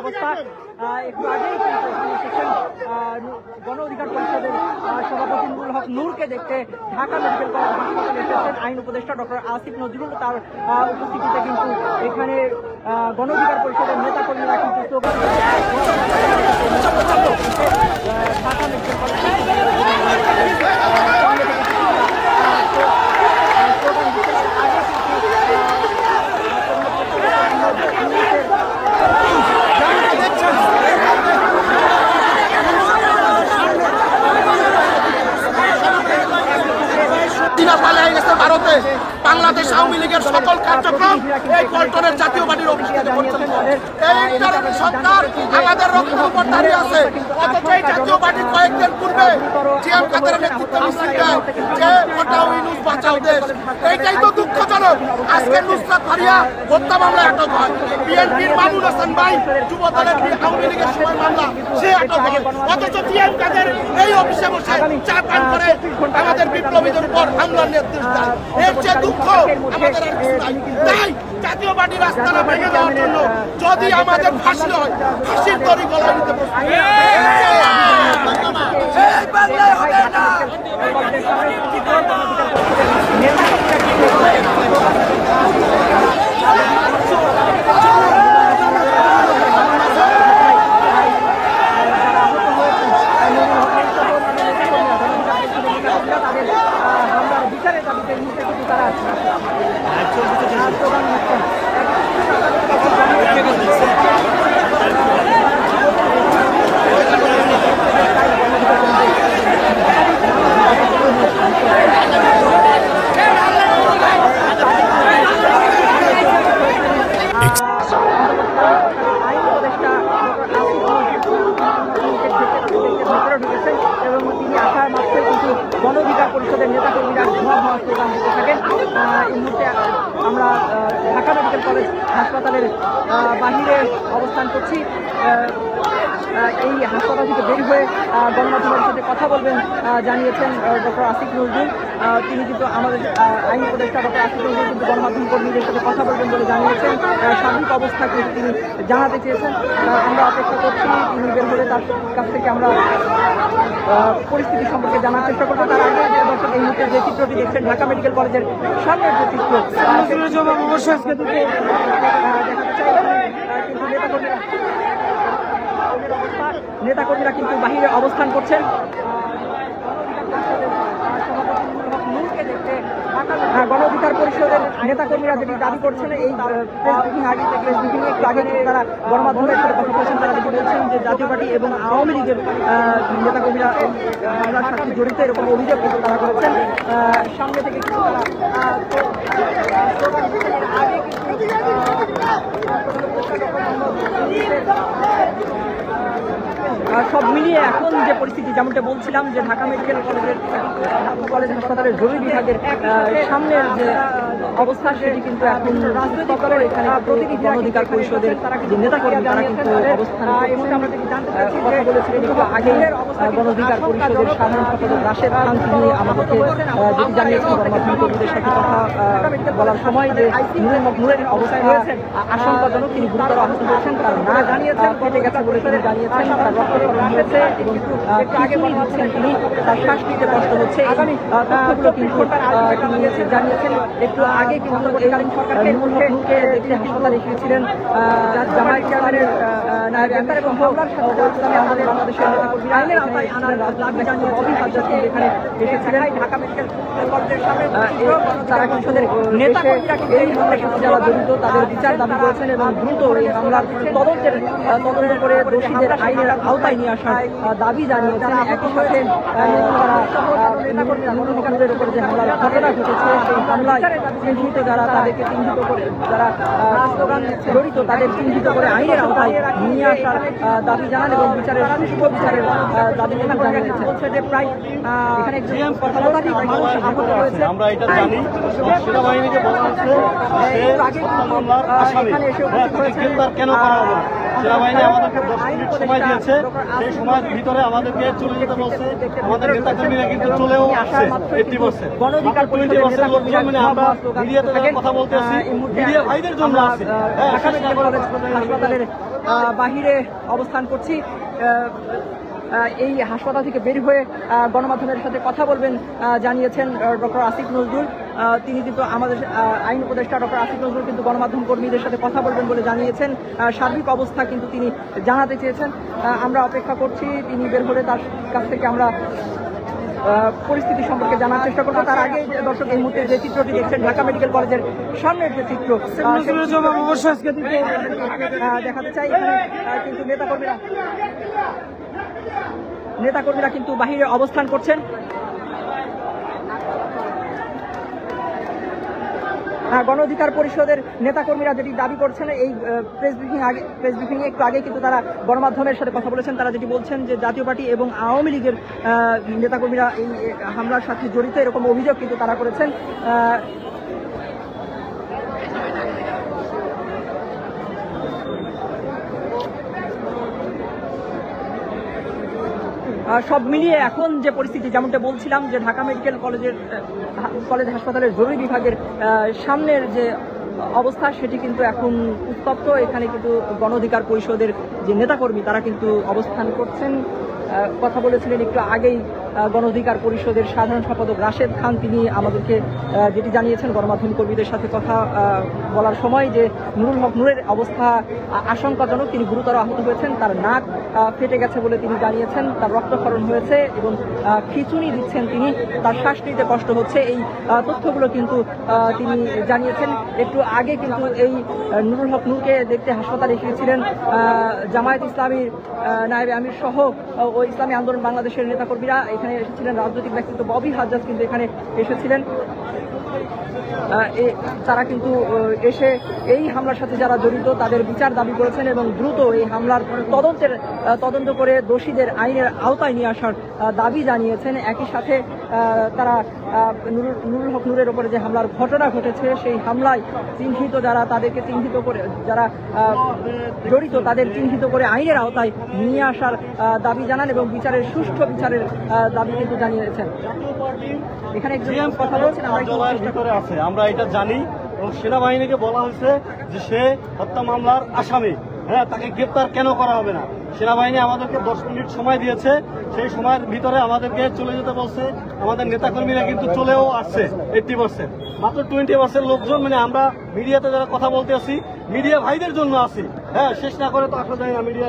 অবস্থা। একটু আগেই গণ অধিকার পরিষদের সভাপতি নুরুল হক নূরকে দেখতে ঢাকা মেডিকেল কলেজ হাসপাতালে এসেছেন আইন উপদেষ্টা ডক্টর আসিফ নজরুল। তার উপস্থিতিতে কিন্তু এখানে গণ অধিকার পরিষদের নেতাকর্মীরা কিন্তু স্লোগান ঢাকা মেডিকেল কলেজ ভারতে বাংলাদেশ আওয়ামী লীগের সকল কার্যক্রম এই পল্টনের জাতীয় পার্টির অফিস থেকে পরিচালিত। এই কারণে সরকার আমাদের রক্ষার উপর দাঁড়িয়ে আছে। অথচ এই জাতীয় পার্টি কয়েকদিন পূর্বে জিএম কাদেরের নেতৃত্বে মিছিল দেয় যে ওটাও ইউনুস বাঁচাও দেশ। এইটাই তো দুঃখজনক। আজকে নুসরাত ফারিয়া হত্যা মামলায় আটক হয়, বিএনপির মামুন হাসান ভাই যুব দলের আওয়ামী লীগের সময় মামলা সে আটক হয়। অথচ জিএম কাদের এই অফিসে বসে চা পান করে আমাদের বিপ্লবীদের উপর হামলার নির্দেশ দেয়। এর যে দুঃখ আমাদের আর কিছু নাই। তাই জাতীয় পার্টির রাস্তাটা ভেঙে দেওয়ার জন্য যদি আমাদের ফাঁসি হয়, ফাঁসির দড়ি গলায় নিতে এবং তিনি আসার মাত্রই কিন্তু গণ অধিকার পরিষদের নেতাকর্মীরা ধোঁয়া স্লোগান দিতে থাকেন। এই মুহূর্তে আমরা ঢাকা মেডিকেল কলেজ হাসপাতালের বাহিরে অবস্থান করছি। এই হাসপাতাল থেকে বের হয়ে গণমাধ্যমের সাথে কথা বলবেন জানিয়েছেন ডক্টর আসিফ নজরুল। তিনি কিন্তু আমাদের আইন উপদেষ্টা ডক্টর আসিফ নজরুল কিন্তু গণমাধ্যম কর্মীদের সাথে কথা বলবেন বলে জানিয়েছেন। সার্বিক অবস্থা কিন্তু তিনি জানাতে চেয়েছেন। আমরা অপেক্ষা করছি তিনি বের হলে তার কাছ থেকে আমরা পরিস্থিতি সম্পর্কে জানার চেষ্টা করবো। তার আগে দর্শক এই মুহূর্তে যে চিত্রটি দেখছেন ঢাকা মেডিকেল কলেজের সামনের যে চিত্র অবশ্যই আজকে দুটো দেখাতে চাই। নেতাকর্মীরা কিন্তু বাহিরে অবস্থান করছেন। গণ অধিকার পরিষদের নেতাকর্মীরা যেটি দাবি করছেন এই প্রেস ব্রিফিং একটু আগে তারা গণমাধ্যমের সাথে কথা বলছেন। তারা যেটি বলছেন যে জাতীয় পার্টি এবং আওয়ামী লীগের নেতাকর্মীরা এই হামলার সাথে জড়িত এরকম অভিযোগ কিন্তু তারা করেছেন। সামনে থেকে কিন্তু তারা আগে সব মিলিয়ে এখন যে পরিস্থিতি যেমনটা বলছিলাম যে ঢাকা মেডিকেল কলেজ হাসপাতালের জরুরি বিভাগের সামনের যে অবস্থা সেটি কিন্তু এখন রাজনৈতিক দলের এখানে গণ অধিকার পরিষদের যে নেতাকর্মী তারা কিন্তু অবস্থান কথা বলেছিলেন একটু আগে গণ অধিকার পরিষদের সাধারণ সম্পাদক রাশেদ খান তিনি আমাদেরকে যেটি জানিয়েছেন গণমাধ্যম কর্মীদের সাথে কথা বলার সময় যে নুরের অবস্থা আশঙ্কাজনক, তিনি গুরুতর আহত হয়েছেন, তার না জানিয়েছেন কেটে গেছে বলে তিনি জানিয়েছেন, তার রয়েছে এবং খিচুড়ি দিচ্ছেন তিনি, তার শ্বাস নিতে কষ্ট হচ্ছে। আগামী তথ্যগুলো কিন্তু তিনি জানিয়েছেন। একটু আগে কিন্তু অন্তর্বর্তীকালীন সরকারকে নূরকে দেখতে হাসপাতালে এসেছিলেন জামায়াত চেয়ারম্যানের এবং হামলার সাথে আমাদের বাংলাদেশের নেতাকর্মীরা আইনের আওতায় আনার দাবি জানিয়ে এখানে এসেছিলেন ঢাকা মেডিকেল কলেজের সামনে। তারা কিন্তু নেতাকর্মীরা এই হামলার সাথে যারা জড়িত তাদের বিচার দাবি করেছেন এবং দ্রুত এই হামলার তদন্ত করে দোষীদের আইনের আওতায় নিয়ে আসার দাবি জানিয়েছেন। একই সাথে নেতাকর্মীদের উপরে যে হামলার ঘটনা ঘটেছে সেই হামলায় চিহ্নিত যারা তাদেরকে চিহ্নিত করে যারা স্লোগান জড়িত তাদের চিহ্নিত করে আইনের আওতায় নিয়ে আসার দাবি জানান এবং বিচারের সুষ্ঠু বিচারের দাবি জানিয়েছেন। বলছে যে প্রায় এখানে শতাধিক মানুষ আহত হয়েছে। আমরা এটা জানি সেনাবাহিনীকে বলা হচ্ছে এখানে এসে উপস্থিত হয়েছে। কেন করা হবে সেনাবাহিনী আমাদেরকে 10 মিনিট সময় দিয়েছে, সেই সময়ের ভিতরে আমাদেরকে চলে যেতে বলছে। আমাদের নেতাকর্মীরা কিন্তু চলেও আসছে 80%। গণঅধিকার পরিষদের নেতাকর্মীরা মানে আমরা মিডিয়াতে যারা কথা বলতেছি, মিডিয়া ভাইদের জন্য আছি। ঢাকা মেডিকেল কলেজ হাসপাতালের বাহিরে অবস্থান করছি। এই হাসপাতাল থেকে বের হয়ে গণমাধ্যমের সাথে কথা বলবেন জানিয়েছেন ডক্টর আসিফ নজরুল। তিনি কিন্তু আমাদের আইন উপদেষ্টা ডক্টর আসিফ নজরুল কিন্তু গণমাধ্যম কর্মীদের সাথে কথা বলবেন বলে জানিয়েছেন। সার্বিক অবস্থা কিন্তু তিনি জানাতে চেয়েছেন। আমরা অপেক্ষা করছি তিনি বের হলে তার কাছ থেকে আমরা পরিস্থিতি সম্পর্কে জানার চেষ্টা করবো। তার আগে দর্শক এই মুহূর্তে যে চিত্রটি দেখছেন ঢাকা মেডিকেল কলেজের সামনের যে চিত্র দেখাতে চাই। এখানে কিন্তু নেতাকর্মীরা কিন্তু বাহিরে অবস্থান করছেন। গণ অধিকার পরিষদের নেতাকর্মীরা যেটি দাবি করছেন, এই প্রেস ব্রিফিং একটু আগে কিন্তু তারা গণমাধ্যমের সাথে কথা বলেছেন। তারা যেটি বলছেন যে জাতীয় পার্টি এবং আওয়ামী লীগের নেতাকর্মীরা এই হামলার সাথে জড়িত, এরকম অভিযোগ কিন্তু তারা করেছেন। সব মিলিয়ে এখন যে পরিস্থিতি, যেমনটা বলছিলাম যে ঢাকা মেডিকেল কলেজ হাসপাতালের জরুরি বিভাগের সামনের যে অবস্থা সেটি কিন্তু এখন উত্তপ্ত। এখানে কিন্তু গণ অধিকার পরিষদের যে নেতাকর্মী তারা কিন্তু অবস্থান করছেন। কথা বলেছিলেন একটু আগেই গণ অধিকার পরিষদের সাধারণ সম্পাদক রাশেদ খান, তিনি আমাদেরকে যেটি জানিয়েছেন গণমাধ্যম কর্মীদের সাথে কথা বলার সময় যে নুরুল হক নূরের অবস্থা আশঙ্কাজনক, তিনি গুরুতর আহত হয়েছেন, তার নাক ফেটে গেছে বলে তিনি জানিয়েছেন, তার রক্তক্ষরণ হয়েছে এবং খিঁচুনি দিচ্ছেন তিনি, তার শ্বাস নিতে কষ্ট হচ্ছে। এই তথ্যগুলো কিন্তু তিনি জানিয়েছেন। একটু আগে কিন্তু এই নুরুল হক নূরকে দেখতে হাসপাতালে এসেছিলেন জামায়াত ইসলামীর নায়েবে আমির সহ ও ইসলামী আন্দোলন বাংলাদেশের নেতাকর্মীরা। এখানে এসেছিলেন রাজনৈতিক ব্যক্তিত্ব ববি হাজ্জাজ কিন্তু এখানে এসেছিলেন। তারা কিন্তু এসে এই হামলার সাথে যারা জড়িত তাদের বিচার দাবি করেছেন এবং দ্রুত এই হামলার তদন্ত করে দোষীদের আইনের আওতায় নিয়ে আসার দাবি জানিয়েছেন। একই সাথে তারা নুরুল হক নূরের উপরে যে হামলার ঘটনা ঘটেছে সেই হামলায় চিহ্নিত যারা, তাদেরকে চিহ্নিত করে যারা জড়িত তাদের চিহ্নিত করে আইনের আওতায় নিয়ে আসার দাবি জানান এবং সুষ্ঠু বিচারের দাবি কিন্তু জানিয়েছেন। এখানে একজন কথা বলছেন, আমরা এটা জানি এবং সেনাবাহিনীকে বলা হয়েছে যে সে হত্যা মামলার আসামি, হ্যাঁ, তাকে গ্রেপ্তার কেন করা হবে না। সেনাবাহিনী আমাদেরকে 10 মিনিট সময় দিয়েছে, সেই সময়ের ভিতরে আমাদেরকে চলে যেতে বলছে। আমাদের নেতাকর্মীরা কিন্তু চলেও আসছে 80%, মাত্র 20% লোকজন, মানে আমরা মিডিয়াতে যারা কথা বলতে আসি, মিডিয়া ভাইদের জন্য আছি। হ্যাঁ, শেষ না করে তো আসলে জানি না মিডিয়া